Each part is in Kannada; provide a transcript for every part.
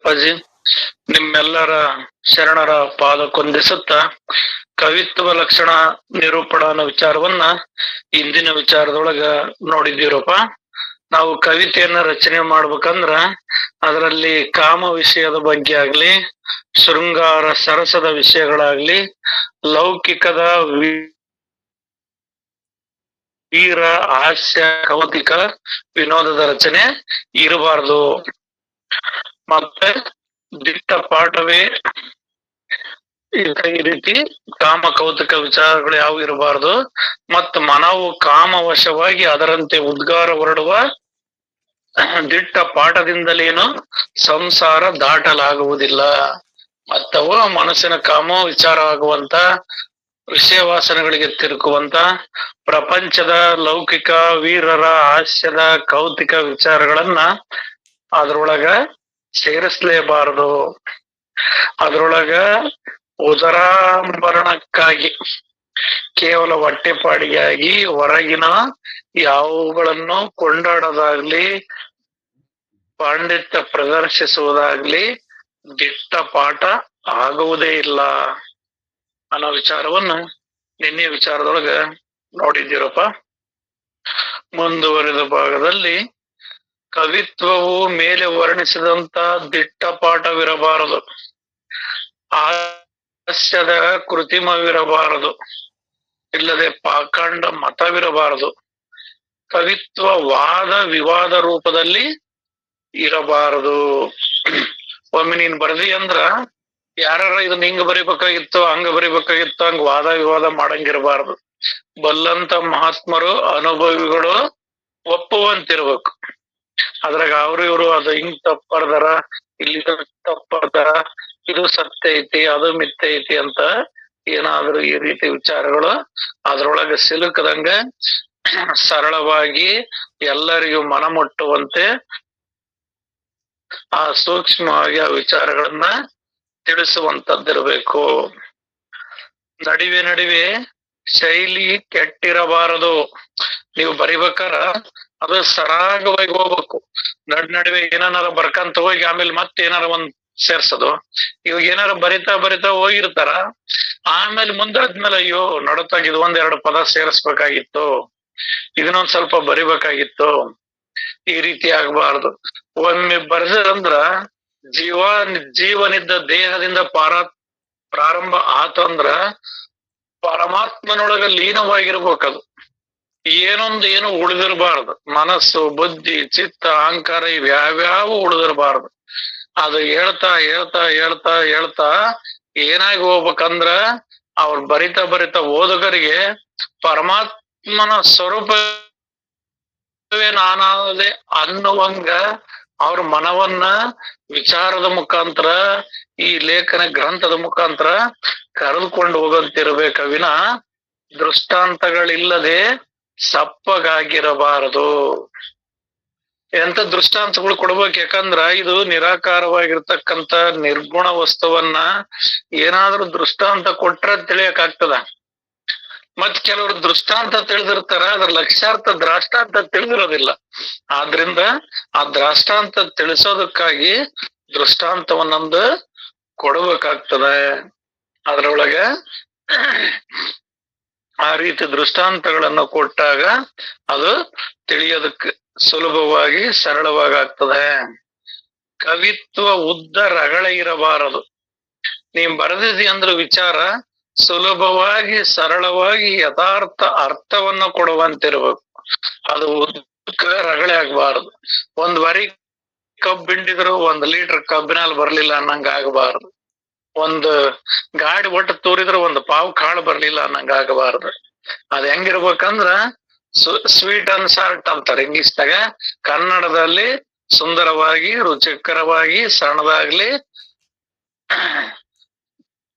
ಅಪ್ಪಾಜಿ. ನಿಮ್ಮೆಲ್ಲರ ಶರಣರ ಪಾದಕ್ಕೊಂದಿಸುತ್ತ ಕವಿತ್ವ ಲಕ್ಷಣ ನಿರೂಪಣ ಅನ್ನೋ ವಿಚಾರವನ್ನ ಇಂದಿನ ವಿಚಾರದೊಳಗ ನೋಡಿದ್ದೀರಪ್ಪ. ನಾವು ಕವಿತೆಯನ್ನ ರಚನೆ ಮಾಡ್ಬೇಕಂದ್ರ ಅದರಲ್ಲಿ ಕಾಮ ವಿಷಯದ ಬಗ್ಗೆ ಆಗ್ಲಿ, ಶೃಂಗಾರ ಸರಸದ ವಿಷಯಗಳಾಗ್ಲಿ, ಲೌಕಿಕದ ವೀರ ಹಾಸ್ಯ ಕೌತಿಕ ವಿನೋದದ ರಚನೆ ಇರಬಾರ್ದು. ಮತ್ತೆ ದಿಟ್ಟ ಪಾಠವೇ ಈ ರೀತಿ ಕಾಮ ಕೌತುಕ ವಿಚಾರಗಳು ಯಾವ ಇರಬಾರ್ದು. ಮತ್ತು ಮನವು ಕಾಮವಶವಾಗಿ ಅದರಂತೆ ಉದ್ಗಾರ ಹೊರಡುವ ದಿಟ್ಟ ಪಾಠದಿಂದಲೇನು ಸಂಸಾರ ದಾಟಲಾಗುವುದಿಲ್ಲ. ಮತ್ತವು ಮನಸ್ಸಿನ ಕಾಮ ವಿಚಾರ ಆಗುವಂತ ವಿಷಯ ವಾಸನೆಗಳಿಗೆ ತಿರುಕುವಂತ ಪ್ರಪಂಚದ ಲೌಕಿಕ ವೀರರ ಹಾಸ್ಯದ ಕೌತಿಕ ವಿಚಾರಗಳನ್ನ ಅದ್ರೊಳಗ ಸೇರಿಸ್ಲೇಬಾರದು. ಅದ್ರೊಳಗ ಉದರಾಂಬರಣಕ್ಕಾಗಿ ಕೇವಲ ಹೊಟ್ಟೆಪಾಡಿಗಾಗಿ ಹೊರಗಿನ ಯಾವುಗಳನ್ನು ಕೊಂಡಾಡೋದಾಗ್ಲಿ, ಪಾಂಡಿತ್ಯ ಪ್ರದರ್ಶಿಸುವುದಾಗ್ಲಿ ದಿಟ್ಟ ಪಾಠ ಆಗುವುದೇ ಇಲ್ಲ ಅನ್ನೋ ವಿಚಾರವನ್ನ ನಿನ್ನೆ ವಿಚಾರದೊಳಗ ನೋಡಿದ್ದೀರಪ್ಪ. ಮುಂದುವರಿದ ಭಾಗದಲ್ಲಿ ಕವಿತ್ವವು ಮೇಲೆ ವರ್ಣಿಸಿದಂತ ದಿಟ್ಟ ಪಾಠವಿರಬಾರದು, ಹಾಸ್ಯದ ಕೃತಿಮವಿರಬಾರದು, ಇಲ್ಲದೆ ಪಾಖಂಡ ಮತವಿರಬಾರದು. ಕವಿತ್ವ ವಾದ ವಿವಾದ ರೂಪದಲ್ಲಿ ಇರಬಾರದು. ಒಮ್ಮೆ ನೀನ್ ಬರ್ದಿ ಅಂದ್ರ ಯಾರ ಇದನ್ನ ಹಿಂಗ ಬರಿಬೇಕಾಗಿತ್ತು ಹಂಗ ಬರಿಬೇಕಾಗಿತ್ತು ಹಂಗ ವಾದ ವಿವಾದ ಮಾಡಂಗಿರಬಾರದು. ಬಲ್ಲಂತ ಮಹಾತ್ಮರು ಅನುಭವಿಗಳು ಒಪ್ಪುವಂತಿರ್ಬೇಕು. ಅದ್ರಾಗ ಅವ್ರು ಇವ್ರು ಅದು ಹಿಂಗ್ ತಪ್ಪರ್ದಾರ, ಇಲ್ಲಿ ತಪ್ಪರ್ದಾರ, ಇದು ಸತ್ಯ ಐತಿ ಅದು ಮಿಥ್ಯ ಐತಿ ಅಂತ ಏನಾದ್ರೂ ಈ ರೀತಿ ವಿಚಾರಗಳು ಅದ್ರೊಳಗೆ ಸಿಲುಕದಂಗ ಸರಳವಾಗಿ ಎಲ್ಲರಿಗೂ ಮನ ಮುಟ್ಟುವಂತೆ ಆ ಸೂಕ್ಷ್ಮವಾಗಿ ಆ ವಿಚಾರಗಳನ್ನ ತಿಳಿಸುವಂತದ್ದಿರ್ಬೇಕು. ನಡುವೆ ಶೈಲಿ ಕೆಟ್ಟಿರಬಾರದು. ನೀವು ಬರಿಬೇಕಾರ ಅದು ಸರಾಗವಾಗಿ ಹೋಗ್ಬೇಕು. ನಡುವೆ ಏನಾರ ಬರ್ಕಂತ ಹೋಗಿ ಆಮೇಲೆ ಮತ್ತೆ ಏನಾರ ಒಂದ್ ಸೇರ್ಸೋದು. ಇವಾಗ ಏನಾರ ಬರಿತಾ ಹೋಗಿರ್ತಾರ, ಆಮೇಲೆ ಮುಂದಾದ್ಮೇಲೆ ಅಯ್ಯೋ ನಡತಾಗ ಇದು ಒಂದೆರಡು ಪದ ಸೇರಿಸ್ಬೇಕಾಗಿತ್ತು, ಇದನ್ನೊಂದ್ ಸ್ವಲ್ಪ ಬರಿಬೇಕಾಗಿತ್ತು, ಈ ರೀತಿ ಆಗ್ಬಾರ್ದು. ಒಮ್ಮೆ ಬರ್ದಂದ್ರ ಜೀವನಿದ್ದ ದೇಹದಿಂದ ಪ್ರಾರಂಭ ಆತಂದ್ರ ಪರಮಾತ್ಮನೊಳಗ ಲೀನವಾಗಿರ್ಬೇಕದು. ಏನು ಉಳಿದಿರ್ಬಾರ್ದು. ಮನಸ್ಸು, ಬುದ್ಧಿ, ಚಿತ್ತ, ಅಹಂಕಾರ ಇವ್ಯಾವ್ಯಾವು ಉಳಿದಿರ್ಬಾರ್ದು. ಅದು ಹೇಳ್ತಾ ಏನಾಗಿ ಹೋಗ್ಬೇಕಂದ್ರ ಅವ್ರು ಬರಿತಾ ಓದುಗರಿಗೆ ಪರಮಾತ್ಮನ ಸ್ವರೂಪವೇ ನಾನಾದೆ ಅನ್ನುವಂಗ ಅವ್ರ ಮನವನ್ನ ವಿಚಾರದ ಮುಖಾಂತರ ಈ ಲೇಖನ ಗ್ರಂಥದ ಮುಖಾಂತರ ಕರೆದುಕೊಂಡು ಹೋಗಂತಿರ್ಬೇಕ ವಿನ ದೃಷ್ಟಾಂತಗಳಿಲ್ಲದೆ ಸಪ್ಪಗಾಗಿರಬಾರದು. ಎಂತ ದೃಷ್ಟಾಂತಗಳು ಕೊಡ್ಬೇಕು. ಯಾಕಂದ್ರ ಇದು ನಿರಾಕಾರವಾಗಿರ್ತಕ್ಕಂತ ನಿರ್ಗುಣ ವಸ್ತುವನ್ನ ಏನಾದ್ರೂ ದೃಷ್ಟಾಂತ ಕೊಟ್ರ ತಿಳಿಯಕ್ ಆಗ್ತದ. ಮತ್ ಕೆಲವರು ದೃಷ್ಟಾಂತ ತಿಳಿದಿರ್ತಾರ, ಅದ್ರ ಲಕ್ಷ್ಯಾರ್ಥ ದ್ರಾಷ್ಟಾಂತ ತಿಳಿದಿರೋದಿಲ್ಲ. ಆದ್ರಿಂದ ಆ ದ್ರಾಷ್ಟಾಂತ ತಿಳಿಸೋದಕ್ಕಾಗಿ ದೃಷ್ಟಾಂತವನ್ನೊಂದು ಕೊಡಬೇಕಾಗ್ತದೆ. ಅದ್ರೊಳಗ ಆ ರೀತಿ ದೃಷ್ಟಾಂತಗಳನ್ನು ಕೊಟ್ಟಾಗ ಅದು ತಿಳಿಯೋದಕ್ಕೆ ಸುಲಭವಾಗಿ ಸರಳವಾಗಿ ಆಗ್ತದೆ. ಕವಿತ್ವ ಉದ್ದ ರಗಳೆ ಇರಬಾರದು. ನೀನ್ ಬರೆದಿದಿ ಅಂದ್ರೆ ವಿಚಾರ ಸುಲಭವಾಗಿ ಸರಳವಾಗಿ ಯಥಾರ್ಥ ಅರ್ಥವನ್ನ ಕೊಡುವಂತಿರ್ಬೇಕು. ಅದು ಉದ್ದಕ್ಕ ರಗಳೆ ಆಗ್ಬಾರದು. ಒಂದ್ ವರಿ ಕಬ್ಬು ಹಿಂಡಿದ್ರು 1 ಲೀಟರ್ ಕಬ್ಬಿನಲ್ಲಿ ಬರ್ಲಿಲ್ಲ ಅನ್ನಂಗ ಆಗಬಾರದು. ಒಂದು ಗಾಡಿ ಒಟ್ಟು ತೂರಿದ್ರೆ 1 ಪಾವು ಕಾಳು ಬರ್ಲಿಲ್ಲ ಅನ್ನಂಗ ಆಗಬಾರದು. ಅದ್ ಹೆಂಗಿರ್ಬೇಕಂದ್ರ ಸ್ವೀಟ್ ಅಂಡ್ ಸಾಲ್ಟ್ ಅಂತಾರೆ ಇಂಗ್ಲಿಷ್ದಾಗ. ಕನ್ನಡದಲ್ಲಿ ಸುಂದರವಾಗಿ, ರುಚಿಕರವಾಗಿ, ಸಣ್ಣದಾಗ್ಲಿ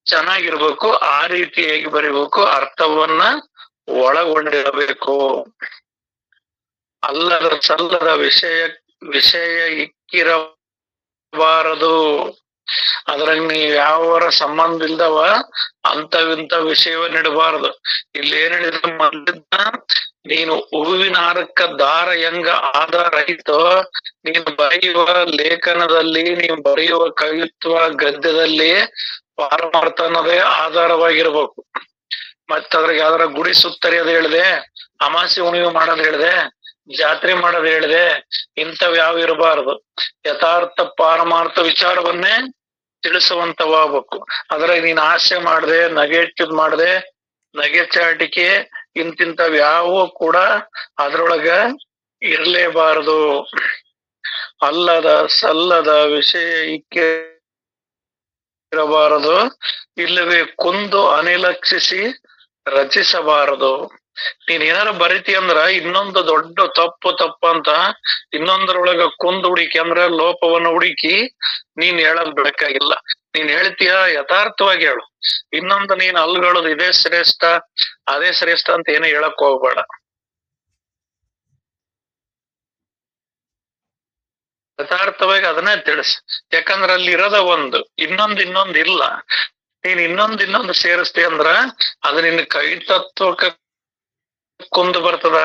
ಚೆನ್ನಾಗಿರ್ಬೇಕು. ಆ ರೀತಿಯಾಗಿ ಬರಿಬೇಕು. ಅರ್ಥವನ್ನ ಒಳಗೊಂಡಿರಬೇಕು. ಅಲ್ಲದ ಸಲ್ಲದ ವಿಷಯ ಇಕ್ಕಿರಬಾರದು. ಅದ್ರಾಗ ನೀವ್ ಯಾವರ ಸಂಬಂಧ ಇಲ್ದವ ಅಂತವಿಂತ ವಿಷಯವನ್ನಿಡಬಾರದು. ಇಲ್ಲಿ ಏನ್ ಹೇಳಿದ್ರು ಮೊದಲಿದ್ದ ನೀನು ಹೂವಿನ ಹಾರಕ್ಕ ದಾರ ಹೆಂಗ ಆಧಾರ ಐತೋ, ನೀನು ಬರೆಯುವ ಲೇಖನದಲ್ಲಿ, ನೀವು ಬರೆಯುವ ಕವಿತ್ವ ಗದ್ಯದಲ್ಲಿ ಪಾರಮಾರ್ಥ ಅನ್ನೋದೇ ಆಧಾರವಾಗಿರ್ಬೇಕು. ಮತ್ತ ಅದ್ರಾಗ ಯಾವ್ದಾರ ಗುಡಿ ಸುತ್ತರಿಯೋದು ಹೇಳಿದೆ, ಅಮಾಸೆ ಹುಣಿವೆ ಮಾಡೋದ್ ಹೇಳಿದೆ, ಜಾತ್ರೆ ಮಾಡೋದ್ ಹೇಳಿದೆ, ಇಂಥವ್ ಯಾವ ಇರಬಾರದು. ಯಥಾರ್ಥ ಪಾರಮಾರ್ಥ ವಿಚಾರವನ್ನೇ ತಿಳಿಸುವಂತವಾಗಬೇಕು. ಅದ್ರಾಗ ನೀನ್ ಆಸೆ ಮಾಡ್ದೆ, ನಗೆಟ್ಟಿದ್ ಮಾಡ್ದೆ, ನಗೆಚಾಟಿಕೆ ಇಂತಿಂತವ್ ಯಾವೂ ಕೂಡ ಅದ್ರೊಳಗ ಇರ್ಲೇಬಾರದು. ಅಲ್ಲದ ಸಲ್ಲದ ವಿಷಯ ಇಕ್ಕೆ ಇರಬಾರದು, ಇಲ್ಲವೇ ಕುಂದು ಅನಿಲಕ್ಷಿಸಿ ರಚಿಸಬಾರದು. ನೀನ್ ಏನಾರ ಬರಿತಿ ಅಂದ್ರ ಇನ್ನೊಂದು ದೊಡ್ಡ ತಪ್ಪು ಅಂತ ಇನ್ನೊಂದರೊಳಗ ಕುಂದ್ ಹುಡುಕಿ ಅಂದ್ರ ಲೋಪವನ್ನು ಹುಡುಕಿ ನೀನ್ ಹೇಳಲ್ ಬೇಕಾಗಿಲ್ಲ. ನೀನ್ ಹೇಳ್ತೀಯ ಯಥಾರ್ಥವಾಗಿ ಹೇಳು. ಇನ್ನೊಂದು ನೀನ್ ಅಲ್ಗಳದು ಇದೇ ಶ್ರೇಷ್ಠ ಅದೇ ಶ್ರೇಷ್ಠ ಅಂತ ಏನು ಹೇಳಕ್ ಹೋಗ್ಬೇಡ. ಯಥಾರ್ಥವಾಗಿ ಅದನ್ನೇ ತಿಳಿಸ್. ಯಾಕಂದ್ರ ಅಲ್ಲಿ ಇರೋದ ಒಂದು, ಇನ್ನೊಂದ್ ಇಲ್ಲ. ನೀನ್ ಇನ್ನೊಂದು ಸೇರಿಸ್ತಿ ಅಂದ್ರ ಅದು ನಿನ್ನ ಕವಿತತ್ವಕ್ಕ ಕುಂದು ಬರ್ತದ.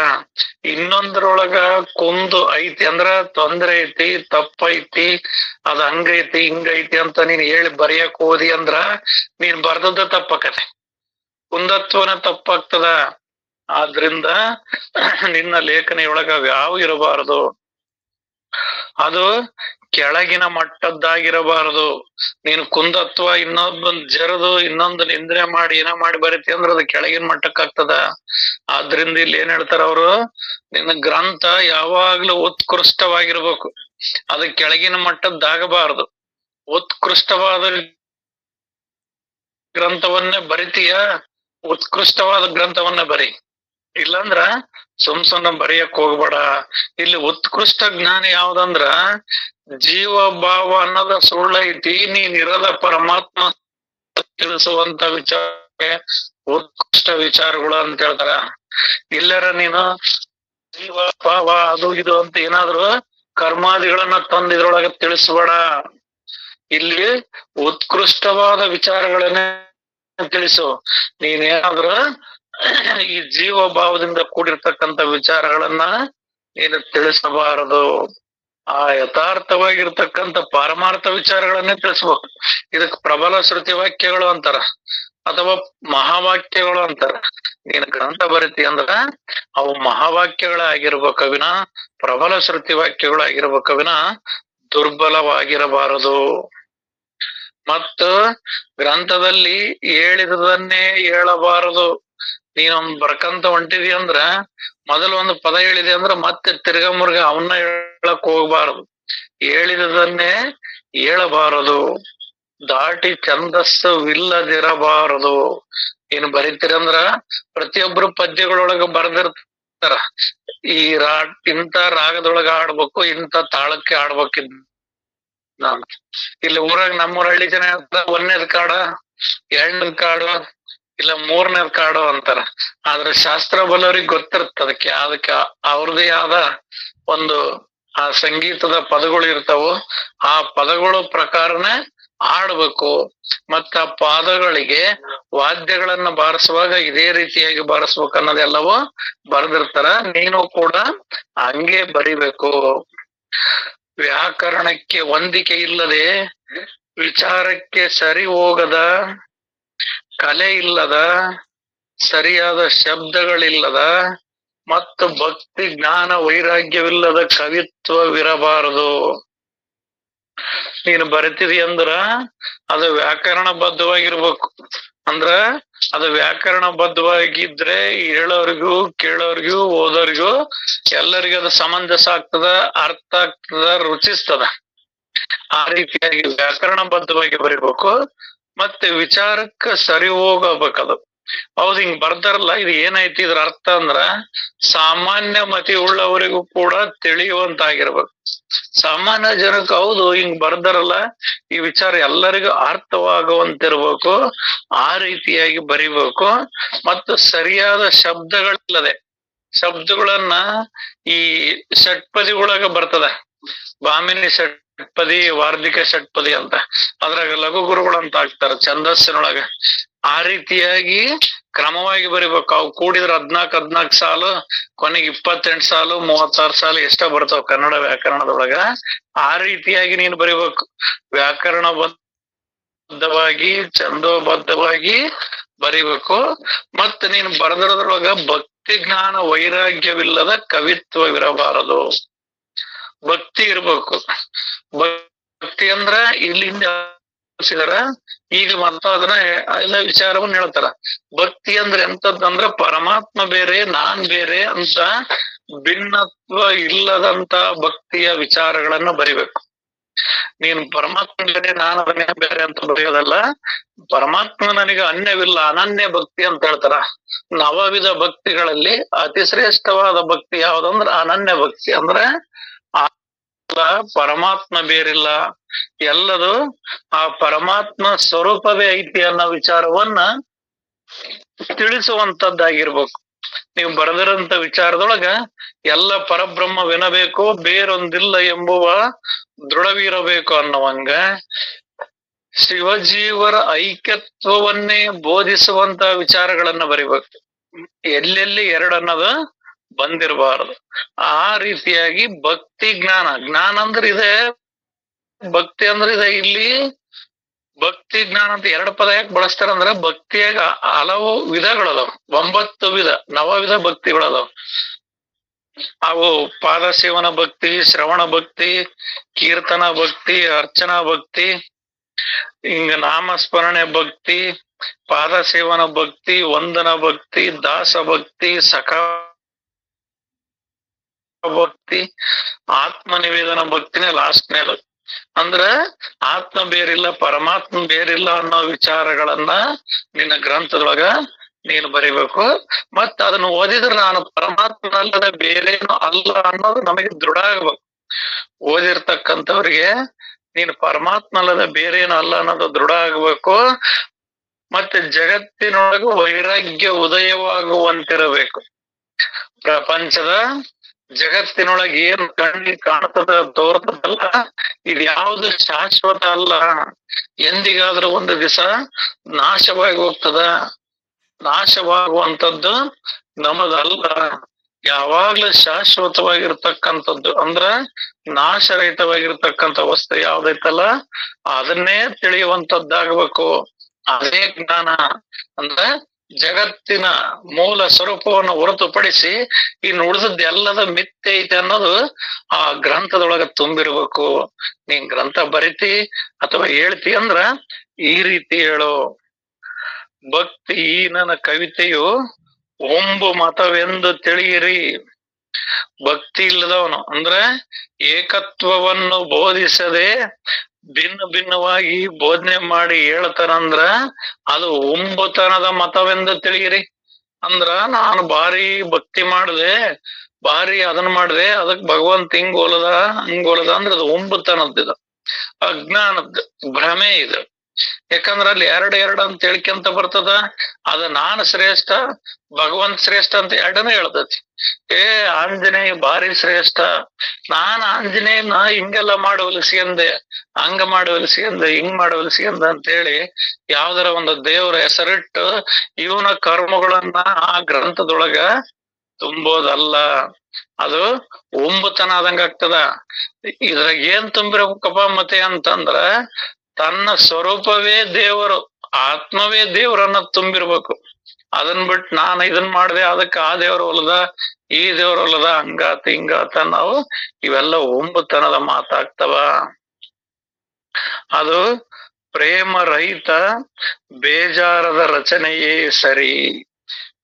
ಇನ್ನೊಂದ್ರೊಳಗ ಕುಂದು ಐತಿ ಅಂದ್ರ ತೊಂದ್ರೆ ಐತಿ, ತಪ್ಪೈತಿ, ಅದ್ ಹಂಗೈತಿ ಹಿಂಗೈತಿ ಅಂತ ನೀನ್ ಹೇಳಿ ಬರೆಯಕ್ ಹೋದಿ ಅಂದ್ರ ನೀನ್ ಬರ್ದದ್ದ ತಪ್ಪಾಕತೆ, ಕುಂದತ್ವನ ತಪ್ಪಾಗ್ತದ. ಆದ್ರಿಂದ ನಿನ್ನ ಲೇಖನಿಯೊಳಗ ಯಾವ ಇರಬಾರದು, ಅದು ಕೆಳಗಿನ ಮಟ್ಟದ್ದಾಗಿರಬಾರದು. ನೀನು ಕುಂದತ್ವ ಇನ್ನೊಂದ್ ಜರದು ಇನ್ನೊಂದು ನಿಂದ್ರೆ ಮಾಡಿ ಏನೋ ಮಾಡಿ ಬರೀತಿ ಅಂದ್ರೆ ಅದು ಕೆಳಗಿನ ಮಟ್ಟಕ್ಕೆ ಆಗ್ತದ. ಆದ್ರಿಂದ ಇಲ್ಲಿ ಏನ್ ಹೇಳ್ತಾರ ಅವರು, ನಿನ್ನ ಗ್ರಂಥ ಯಾವಾಗ್ಲೂ ಉತ್ಕೃಷ್ಟವಾಗಿರ್ಬೇಕು, ಅದು ಕೆಳಗಿನ ಮಟ್ಟದ್ದಾಗಬಾರದು. ಉತ್ಕೃಷ್ಟವಾದ ಗ್ರಂಥವನ್ನೇ ಬರಿತೀಯ, ಉತ್ಕೃಷ್ಟವಾದ ಗ್ರಂಥವನ್ನ ಬರಿ. ಇಲ್ಲಂದ್ರ ಸುಮ್ನೆ ಬರೆಯಕ್ ಹೋಗ್ಬೇಡ. ಇಲ್ಲಿ ಉತ್ಕೃಷ್ಟ ಜ್ಞಾನ ಯಾವ್ದಂದ್ರ ಜೀವ ಭಾವ ಅನ್ನೋದ ಸುಳ್ಳೈತಿ, ನೀನಿರದ ಪರಮಾತ್ಮ ತಿಳಿಸುವಂತ ವಿಚಾರ ಉತ್ಕೃಷ್ಟ ವಿಚಾರಗಳು ಅಂತ ಹೇಳ್ತಾರ. ಇಲ್ಲರ ನೀನು ಜೀವ ಭಾವ ಅದು ಇದು ಅಂತ ಏನಾದ್ರು ಕರ್ಮಾದಿಗಳನ್ನ ತಂದಿದ್ರೊಳಗೆ ತಿಳಿಸ್ಬೇಡ. ಇಲ್ಲಿ ಉತ್ಕೃಷ್ಟವಾದ ವಿಚಾರಗಳನ್ನೇ ತಿಳಿಸು. ನೀನೇನಾದ್ರು ಈ ಜೀವ ಭಾವದಿಂದ ಕೂಡಿರ್ತಕ್ಕಂಥ ವಿಚಾರಗಳನ್ನ ನೀನು ತಿಳಿಸಬಾರದು. ಆ ಯಥಾರ್ಥವಾಗಿರ್ತಕ್ಕಂಥ ಪಾರಮಾರ್ಥ ವಿಚಾರಗಳನ್ನೇ ತಿಳಿಸ್ಬೇಕು. ಇದಕ್ ಪ್ರಬಲ ಶ್ರುತಿ ವಾಕ್ಯಗಳು ಅಂತಾರ, ಅಥವಾ ಮಹಾವಾಕ್ಯಗಳು ಅಂತಾರ. ನೀನ್ ಗ್ರಂಥ ಬರಿತಿ ಅಂದ್ರ ಅವು ಮಹಾವಾಕ್ಯಗಳಾಗಿರ್ಬೇಕವಿನ, ಪ್ರಬಲ ಶ್ರುತಿ ವಾಕ್ಯಗಳಾಗಿರ್ಬೇಕವಿನ ದುರ್ಬಲವಾಗಿರಬಾರದು. ಮತ್ತು ಗ್ರಂಥದಲ್ಲಿ ಹೇಳಿದನ್ನೇ ಹೇಳಬಾರದು. ನೀನೊಂದ್ ಬರ್ಕಂತ ಹೊಂಟಿದಿ ಅಂದ್ರ ಮೊದಲು ಒಂದು ಪದ ಹೇಳಿದೆ ಅಂದ್ರ ಮತ್ತೆ ತಿರ್ಗಾ ಮುರ್ಗ ಅವನ್ನ ಹೇಳಕ್ ಹೋಗ್ಬಾರದು. ಹೇಳಿದನ್ನೇ ಹೇಳಬಾರದು. ದಾಟಿ ಛಂದಸ್ಸವಿಲ್ಲದಿರಬಾರದು. ನೀನು ಬರಿತೀರಂದ್ರ ಪ್ರತಿಯೊಬ್ರು ಪದ್ಯಗಳೊಳಗ ಬರ್ದಿರ್ತಾರ, ಈ ಇಂಥ ರಾಗದೊಳಗ ಆಡ್ಬೇಕು, ಇಂಥ ತಾಳಕ್ಕೆ ಆಡ್ಬೇಕಿದ್. ನಾನು ಇಲ್ಲಿ ಊರಾಗ ನಮ್ಮೂರ ಹಳ್ಳಿ ಜನ ಒಂದನೇದ್ ಕಾಡ, ಎರಡನೇದ್ ಕಾಡು, ಇಲ್ಲ ಮೂರನೇದ್ ಕಾಡು ಅಂತಾರ. ಆದ್ರೆ ಶಾಸ್ತ್ರ ಬಲ್ಲವ್ರಿಗೆ ಗೊತ್ತಿರುತ್ತೆ ಅದಕ್ಕೆ ಅವ್ರದೇ ಆದ ಒಂದು ಆ ಸಂಗೀತದ ಪದಗಳು ಇರ್ತಾವು. ಆ ಪದಗಳು ಪ್ರಕಾರನೇ ಆಡ್ಬೇಕು. ಮತ್ತ ಆ ಪಾದಗಳಿಗೆ ವಾದ್ಯಗಳನ್ನ ಬಾರಿಸುವಾಗ ಇದೇ ರೀತಿಯಾಗಿ ಬಾರಿಸ್ಬೇಕು ಅನ್ನೋದೆಲ್ಲವೂ ಬರ್ದಿರ್ತಾರ. ನೀನು ಕೂಡ ಹಂಗೆ ಬರಿಬೇಕು. ವ್ಯಾಕರಣಕ್ಕೆ ಹೊಂದಿಕೆ ಇಲ್ಲದೆ, ವಿಚಾರಕ್ಕೆ ಸರಿ ಹೋಗದ, ಕಲೆ ಇಲ್ಲದ, ಸರಿಯಾದ ಶಬ್ದಗಳಿಲ್ಲದ ಮತ್ತು ಭಕ್ತಿ ಜ್ಞಾನ ವೈರಾಗ್ಯವಿಲ್ಲದ ಕವಿತ್ವವಿರಬಾರದು. ನೀನು ಬರಿತಿದಿ ಅಂದ್ರ ಅದು ವ್ಯಾಕರಣ ಬದ್ಧವಾಗಿರ್ಬೇಕು. ಅಂದ್ರ ಅದು ವ್ಯಾಕರಣ ಬದ್ಧವಾಗಿದ್ರೆ ಹೇಳೋರ್ಗೂ ಕೇಳೋರ್ಗೂ ಓದೋರ್ಗೂ ಎಲ್ಲರಿಗೂ ಅದು ಸಮಂಜಸ ಆಗ್ತದ, ಅರ್ಥ ಆಗ್ತದ, ರುಚಿಸ್ತದ. ಆ ರೀತಿಯಾಗಿ ವ್ಯಾಕರಣ ಬದ್ಧವಾಗಿ ಬರಿಬೇಕು. ಮತ್ತೆ ವಿಚಾರಕ್ಕ ಸರಿ ಹೋಗಬೇಕದು. ಹೌದ್, ಹಿಂಗ್ ಬರ್ದಾರಲ್ಲ, ಇದು ಏನೈತಿ ಇದ್ರ ಅರ್ಥ ಅಂದ್ರ ಸಾಮಾನ್ಯ ಮತಿ ಉಳ್ಳವರಿಗೂ ಕೂಡ ತಿಳಿಯುವಂತಾಗಿರ್ಬೇಕು. ಸಾಮಾನ್ಯ ಜನಕ್ಕೆ ಹೌದು ಹಿಂಗ್ ಬರ್ದಾರಲ್ಲ, ಈ ವಿಚಾರ ಎಲ್ಲರಿಗೂ ಅರ್ಥವಾಗುವಂತಿರ್ಬೇಕು. ಆ ರೀತಿಯಾಗಿ ಬರಿಬೇಕು. ಮತ್ತು ಸರಿಯಾದ ಶಬ್ದಗಳಿಲ್ಲದೆ, ಶಬ್ದಗಳನ್ನ ಈ ಷಟ್ಪದಿಗಳೊಳಗ ಬರ್ತದ, ಭಾಮಿನಿ ಷಟ್ ಷಟ್ಪದಿ ವಾರ್ಧಿಕ ಷಟ್ಪದಿ ಅಂತ, ಅದ್ರಾಗ ಲಘು ಗುರುಗಳು ಅಂತ ಆಗ್ತಾರ ಛಂದಸ್ಸಿನೊಳಗ. ಆ ರೀತಿಯಾಗಿ ಕ್ರಮವಾಗಿ ಬರಿಬೇಕು. ಅವು ಕೂಡಿದ್ರ 14 ಸಾಲು, ಕೊನೆಗೆ 28 ಸಾಲು, 36 ಸಾಲು ಎಷ್ಟ ಬರ್ತಾವ ಕನ್ನಡ ವ್ಯಾಕರಣದೊಳಗ. ಆ ರೀತಿಯಾಗಿ ನೀನು ಬರಿಬೇಕು. ವ್ಯಾಕರಣ ಬದ್ಧವಾಗಿ ಛಂದೋಬದ್ಧವಾಗಿ ಬರಿಬೇಕು. ಮತ್ತ ನೀನು ಬರೆದಿರೋದ್ರೊಳಗ ಭಕ್ತಿ ಜ್ಞಾನ ವೈರಾಗ್ಯವಿಲ್ಲದ ಕವಿತ್ವವಿರಬಾರದು. ಭಕ್ತಿ ಇರ್ಬೇಕು. ಭಕ್ತಿ ಅಂದ್ರ ಇಲ್ಲಿಂದ ಈಗ ಮತ್ತ ಅದನ್ನ ಎಲ್ಲ ವಿಚಾರವನ್ನ ಹೇಳ್ತಾರ. ಭಕ್ತಿ ಅಂದ್ರೆ ಎಂತದಂದ್ರ ಪರಮಾತ್ಮ ಬೇರೆ ನಾನ್ ಬೇರೆ ಅಂತ ಭಿನ್ನತ್ವ ಇಲ್ಲದಂತ ಭಕ್ತಿಯ ವಿಚಾರಗಳನ್ನ ಬರಿಬೇಕು. ನೀನ್ ಪರಮಾತ್ಮ ಬೇರೆ ನಾನು ಅನ್ಯ ಬೇರೆ ಅಂತ ಬರೆಯೋದಲ್ಲ. ಪರಮಾತ್ಮ ನನಗೆ ಅನ್ಯವಿಲ್ಲ, ಅನನ್ಯ ಭಕ್ತಿ ಅಂತ ಹೇಳ್ತಾರ. ನವವಿಧ ಭಕ್ತಿಗಳಲ್ಲಿ ಅತಿ ಶ್ರೇಷ್ಠವಾದ ಭಕ್ತಿ ಯಾವ್ದಂದ್ರ ಅನನ್ಯ ಭಕ್ತಿ. ಅಂದ್ರೆ ಪರಮಾತ್ಮ ಬೇರಿಲ್ಲ, ಎಲ್ಲದು ಆ ಪರಮಾತ್ಮ ಸ್ವರೂಪವೇ ಐತಿ ಅನ್ನೋ ವಿಚಾರವನ್ನ ತಿಳಿಸುವಂತದ್ದಾಗಿರ್ಬೇಕು. ನೀವು ಬರೆದಿರಂತ ವಿಚಾರದೊಳಗ ಎಲ್ಲ ಪರಬ್ರಹ್ಮವೆನಬೇಕು, ಬೇರೊಂದಿಲ್ಲ ಎಂಬುವ ದೃಢವಿರಬೇಕು ಅನ್ನುವಂಗ ಶಿವಜೀವರ ಐಕ್ಯತ್ವವನ್ನೇ ಬೋಧಿಸುವಂತ ವಿಚಾರಗಳನ್ನ ಬರಿಬೇಕು. ಎಲ್ಲೆಲ್ಲಿ ಎರಡನ್ನದ ಬಂದಿರಬಾರದು. ಆ ರೀತಿಯಾಗಿ ಭಕ್ತಿ ಜ್ಞಾನ, ಜ್ಞಾನ ಅಂದ್ರೆ ಇದೆ, ಭಕ್ತಿ ಅಂದ್ರೆ ಇದೆ. ಇಲ್ಲಿ ಭಕ್ತಿ ಜ್ಞಾನ ಅಂತ 2 ಪದ ಯಾಕೆ ಬಳಸ್ತಾರಂದ್ರ ಭಕ್ತಿಯಾಗ ಹಲವು ವಿಧಗಳದಾವ. 9 ವಿಧ, ನವವಿಧ ಭಕ್ತಿಗಳದಾವ. ಅವು ಪಾದ ಸೇವನ ಭಕ್ತಿ, ಶ್ರವಣ ಭಕ್ತಿ, ಕೀರ್ತನ ಭಕ್ತಿ, ಅರ್ಚನಾ ಭಕ್ತಿ, ಹಿಂಗ ನಾಮಸ್ಮರಣೆ ಭಕ್ತಿ, ಪಾದ ಸೇವನ ಭಕ್ತಿ, ವಂದನ ಭಕ್ತಿ, ದಾಸ ಭಕ್ತಿ, ಸಖಾ ಭಕ್ತಿ, ಆತ್ಮ ನಿವೇದನ ಭಕ್ತಿನೇ ಲಾಸ್ಟ್ನೇದು. ಅಂದ್ರ ಆತ್ಮ ಬೇರಿಲ್ಲ, ಪರಮಾತ್ಮ ಬೇರಿಲ್ಲ ಅನ್ನೋ ವಿಚಾರಗಳನ್ನ ನಿನ್ನ ಗ್ರಂಥದೊಳಗ ನೀನು ಬರಿಬೇಕು. ಮತ್ತ ಅದನ್ನ ಓದಿದ್ರೆ ನಾನು ಪರಮಾತ್ಮನಲ್ಲದ ಬೇರೇನು ಅಲ್ಲ ಅನ್ನೋದು ನಮಗೆ ದೃಢ ಆಗ್ಬೇಕು. ಓದಿರ್ತಕ್ಕಂಥವ್ರಿಗೆ ನೀನು ಪರಮಾತ್ಮನಲ್ಲದ ಬೇರೇನು ಅಲ್ಲ ಅನ್ನೋದು ದೃಢ ಆಗ್ಬೇಕು. ಮತ್ತೆ ಜಗತ್ತಿನೊಳಗೂ ವೈರಾಗ್ಯ ಉದಯವಾಗುವಂತಿರಬೇಕು. ಪ್ರಪಂಚದ ಜಗತ್ತಿನೊಳಗೆ ಏನ್ ಕಣ್ಣಿಗೆ ಕಾಣ್ತದ ತೋರ್ತದಲ್ಲ, ಇದ್ಯಾವುದು ಶಾಶ್ವತ ಅಲ್ಲ. ಎಂದಿಗಾದ್ರೂ ಒಂದು ದಿವಸ ನಾಶವಾಗಿ ಹೋಗ್ತದ. ನಾಶವಾಗುವಂಥದ್ದು ನಮದಲ್ಲ. ಯಾವಾಗ್ಲೂ ಶಾಶ್ವತವಾಗಿರ್ತಕ್ಕಂಥದ್ದು ಅಂದ್ರ ನಾಶರಹಿತವಾಗಿರ್ತಕ್ಕಂಥ ವಸ್ತು ಯಾವ್ದೈತಲ್ಲ ಅದನ್ನೇ ತಿಳಿಯುವಂತದ್ದಾಗಬೇಕು. ಅದೇ ಜ್ಞಾನ. ಅಂದ್ರೆ ಜಗತ್ತಿನ ಮೂಲ ಸ್ವರೂಪವನ್ನು ಹೊರತುಪಡಿಸಿ ಇನ್ನು ಉಳಿದದ್ದು ಎಲ್ಲದ ಮಿಥ್ಯೆ ಐತೆ ಅನ್ನೋದು ಆ ಗ್ರಂಥದೊಳಗ ತುಂಬಿರ್ಬೇಕು. ನೀನ್ ಗ್ರಂಥ ಬರಿತಿ ಅಥವಾ ಹೇಳ್ತಿ ಅಂದ್ರ ಈ ರೀತಿ ಹೇಳು. ಭಕ್ತಿ ನನ್ನ ಕವಿತೆಯು ಒಂಬು ಮತವೆಂದು ತಿಳಿಯಿರಿ. ಭಕ್ತಿ ಇಲ್ಲದವನು ಅಂದ್ರೆ ಏಕತ್ವವನ್ನು ಬೋಧಿಸದೆ ಭಿನ್ನ ಭಿನ್ನವಾಗಿ ಬೋಧನೆ ಮಾಡಿ ಹೇಳ್ತಾರಂದ್ರ ಅದು ಒಂಬುತನದ ಮತವೆಂದು ತಿಳಿಯಿರಿ. ಅಂದ್ರ ನಾನು ಭಾರಿ ಭಕ್ತಿ ಮಾಡಿದೆ, ಭಾರಿ ಅದನ್ ಮಾಡಿದೆ, ಅದಕ್ ಭಗವಂತ ಹಿಂಗೋಲದ ಹಂಗೋಲದ ಅಂದ್ರೆ ಅದು ಒಂಬುತನದ್ದಿದ, ಅಜ್ಞಾನದ್ದು ಭ್ರಮೆ ಇದು. ಯಾಕಂದ್ರ ಅಲ್ಲಿ ಎರಡು ಅಂತ ಹೇಳ್ಕೊಂತ ಬರ್ತದ. ಅದ ನಾನು ಶ್ರೇಷ್ಠ, ಭಗವಂತ ಶ್ರೇಷ್ಠ ಅಂತ ಎರಡನೇ ಹೇಳ್ತತಿ. ಆಂಜನೇಯ ಭಾರಿ ಶ್ರೇಷ್ಠ, ನಾನ್ ಆಂಜನೇಯನ ಹಿಂಗೆಲ್ಲ ಮಾಡವಲಿಸ್ಕೊಂಡೆ, ಹಂಗ ಮಾಡವಲಿಸ್ಕೊಂಡೆ, ಹಿಂಗ್ ಮಾಡವಲಿಸ್ಕೊಂಡ ಅಂತ ಹೇಳಿ ಯಾವ್ದಾರ ಒಂದು ದೇವರ ಹೆಸರಿಟ್ಟು ಇವನ ಕರ್ಮಗಳನ್ನ ಆ ಗ್ರಂಥದೊಳಗ ತುಂಬೋದಲ್ಲ. ಅದು ಒಂಬುತನ ಆದಂಗ ಆಗ್ತದ. ಇದ್ರಾಗ ಏನ್ ತುಂಬಿರಬೇಕಪ್ಪ ಮತ್ತೆ ಅಂತಂದ್ರ ತನ್ನ ಸ್ವರೂಪವೇ ದೇವರು, ಆತ್ಮವೇ ದೇವರನ್ನ ತುಂಬಿರ್ಬೇಕು. ಅದನ್ ಬಿಟ್ಟು ನಾನು ಇದನ್ ಮಾಡಿದೆ ಅದಕ್ಕೆ ಆ ದೇವ್ರ ಹೊಲದ ಈ ದೇವ್ರ ಹೊಲದ ಹಂಗಾತ ಹಿಂಗಾತ ನಾವು ಇವೆಲ್ಲ ಒಂಬುತನದ ಮಾತಾಗ್ತವ. ಅದು ಪ್ರೇಮ ರಹಿತ ಬೇಜಾರದ ರಚನೆಯೇ ಸರಿ.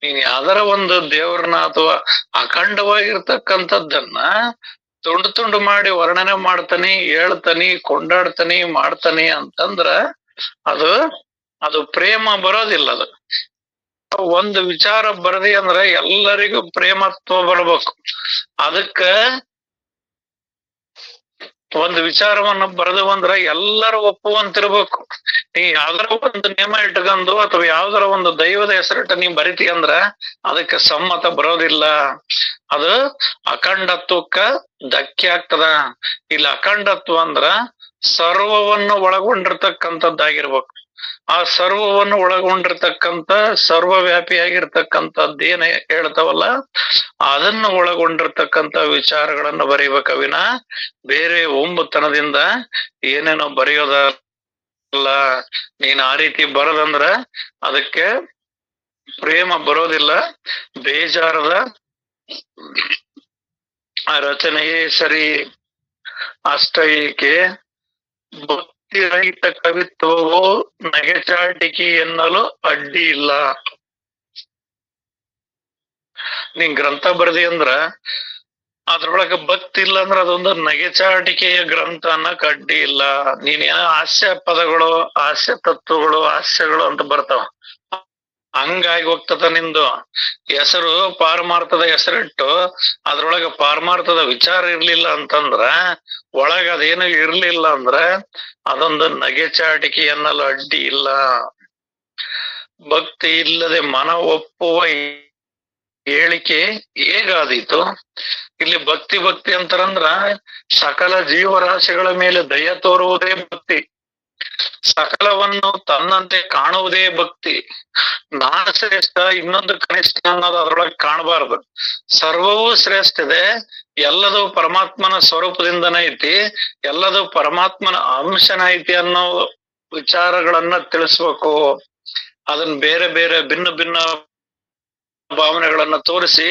ನೀನ್ ಯಾವ್ದಾರ ಒಂದು ದೇವ್ರನ್ನ ಅಥವಾ ಅಖಂಡವಾಗಿರ್ತಕ್ಕಂಥದ್ದನ್ನ ತುಂಡು ತುಂಡು ಮಾಡಿ ವರ್ಣನೆ ಮಾಡ್ತಾನಿ, ಹೇಳ್ತಾನಿ, ಕೊಂಡಾಡ್ತಾನಿ, ಮಾಡ್ತಾನಿ ಅಂತಂದ್ರ ಅದು ಪ್ರೇಮ ಬರೋದಿಲ್ಲ. ಅದು ಒಂದು ವಿಚಾರ ಬರದಿ ಅಂದ್ರ ಎಲ್ಲರಿಗೂ ಪ್ರೇಮತ್ವ ಬರ್ಬೇಕು. ಅದಕ್ಕ ಒಂದು ವಿಚಾರವನ್ನ ಬರೆದು ಅಂದ್ರ ಎಲ್ಲರೂ ಒಪ್ಪುವಂತಿರ್ಬೇಕು. ನೀ ಯಾವ್ದಾರ ಒಂದು ನಿಯಮ ಇಟ್ಕೊಂಡು ಅಥವಾ ಯಾವ್ದಾರ ಒಂದು ದೈವದ ಹೆಸರಿಟ್ಟ ನೀ ಬರಿತಿ ಅಂದ್ರ ಅದಕ್ಕೆ ಸಮ್ಮತ ಬರೋದಿಲ್ಲ. ಅದು ಅಖಂಡತ್ವಕ್ಕ ಧಕ್ಕೆ ಆಗ್ತದ. ಇಲ್ಲಿ ಅಖಂಡತ್ವ ಅಂದ್ರ ಸರ್ವವನ್ನು ಒಳಗೊಂಡಿರ್ತಕ್ಕಂಥದ್ದಾಗಿರ್ಬೇಕು. ಆ ಸರ್ವವನ್ನು ಒಳಗೊಂಡಿರ್ತಕ್ಕಂಥ ಸರ್ವವ್ಯಾಪಿಯಾಗಿರ್ತಕ್ಕಂಥದ್ದೇನ ಹೇಳ್ತಾವಲ್ಲ, ಅದನ್ನು ಒಳಗೊಂಡಿರ್ತಕ್ಕಂಥ ವಿಚಾರಗಳನ್ನ ಬರೀಬೇಕವಿನ ಬೇರೆ ಒಂಬುತನದಿಂದ ಏನೇನೋ ಬರೆಯೋದಲ್ಲ. ನೀನ್ ಆ ರೀತಿ ಬರದಂದ್ರ ಅದಕ್ಕೆ ಪ್ರೇಮ ಬರೋದಿಲ್ಲ, ಬೇಜಾರದ ಆ ರಚನೆಯೇ ಸರಿ. ಅಷ್ಟೈಕೆ ಭಕ್ತಿರಹಿತ ಕವಿತ್ವವು ನಗೆಚಾಟಿಕೆ ಎನ್ನಲು ಅಡ್ಡಿ ಇಲ್ಲ. ನೀನ್ ಗ್ರಂಥ ಬರದಿ ಅಂದ್ರ ಅದ್ರೊಳಗ ಭಕ್ತಿ ಇಲ್ಲ ಅಂದ್ರ ಅದೊಂದು ನಗೆಚಾಟಿಕೆಯ ಗ್ರಂಥ ಅನ್ನಕ್ ಅಡ್ಡಿ ಇಲ್ಲ. ನೀನೇನ ಹಾಸ್ಯ ಪದಗಳು, ಹಾಸ್ಯ ತತ್ವಗಳು, ಹಾಸ್ಯಗಳು ಅಂತ ಬರ್ತಾವ, ಹಂಗಾಗಿ ಹೋಗ್ತದ ನಿಂದು. ಹೆಸರು ಪಾರಮಾರ್ಥದ ಹೆಸರಿಟ್ಟು ಅದ್ರೊಳಗ ಪಾರಮಾರ್ಥದ ವಿಚಾರ ಇರ್ಲಿಲ್ಲ ಅಂತಂದ್ರ, ಒಳಗ ಅದೇನು ಇರ್ಲಿಲ್ಲ ಅಂದ್ರ ಅದೊಂದು ನಗೆಚಾಟಿಕೆ ಎನ್ನಲು ಅಡ್ಡಿ ಇಲ್ಲ. ಭಕ್ತಿ ಇಲ್ಲದೆ ಮನ ಒಪ್ಪುವ ಹೇಳಿಕೆ ಹೇಗಾದೀತು? ಇಲ್ಲಿ ಭಕ್ತಿ ಭಕ್ತಿ ಅಂತಾರಂದ್ರ ಸಕಲ ಜೀವರಾಶಿಗಳ ಮೇಲೆ ದಯ ತೋರುವುದೇ ಭಕ್ತಿ, ಸಕಲವನ್ನು ತನ್ನಂತೆ ಕಾಣುವುದೇ ಭಕ್ತಿ. ನಾನು ಶ್ರೇಷ್ಠ ಇನ್ನೊಂದು ಕನಿಷ್ಠ ಅನ್ನೋದು ಅದ್ರೊಳಗೆ ಕಾಣಬಾರ್ದು. ಸರ್ವವೂ ಶ್ರೇಷ್ಠ ಇದೆ, ಎಲ್ಲದೂ ಪರಮಾತ್ಮನ ಸ್ವರೂಪದಿಂದನೇ ಐತಿ, ಎಲ್ಲದೂ ಪರಮಾತ್ಮನ ಅಂಶನ ಐತಿ ಅನ್ನೋ ವಿಚಾರಗಳನ್ನ ತಿಳಿಸ್ಬೇಕು. ಅದನ್ನ ಬೇರೆ ಬೇರೆ ಭಿನ್ನ ಭಿನ್ನ ಭಾವನೆಗಳನ್ನ ತೋರಿಸಿ